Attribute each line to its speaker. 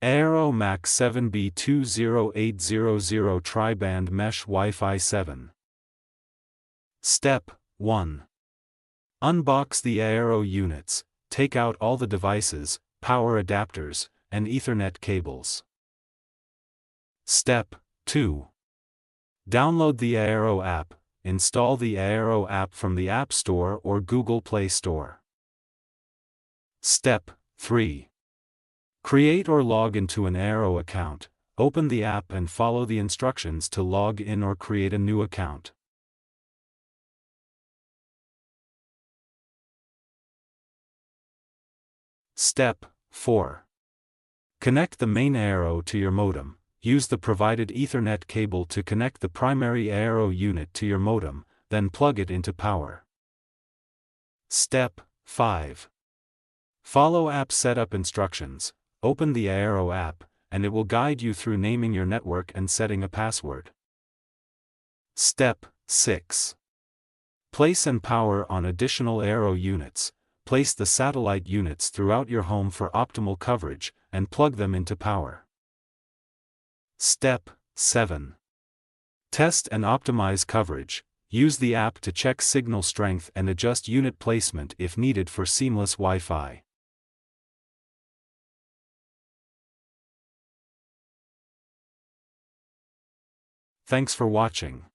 Speaker 1: Eero Max 7 BE20800 Tri-Band Mesh Wi-Fi 7. Step 1. Unbox the Eero units, take out all the devices, power adapters, and Ethernet cables. Step 2. Download the Eero app, install the Eero app from the App Store or Google Play Store. Step 3. Create or log into an Eero account, open the app and follow the instructions to log in or create a new account. Step 4. Connect the main Eero to your modem. Use the provided Ethernet cable to connect the primary Eero unit to your modem, then plug it into power. Step 5. Follow app setup instructions, open the Eero app, and it will guide you through naming your network and setting a password. Step 6. Place and power on additional Eero units. Place the satellite units throughout your home for optimal coverage, and plug them into power. Step 7. Test and optimize coverage. Use the app to check signal strength and adjust unit placement if needed for seamless Wi-Fi. Thanks for watching.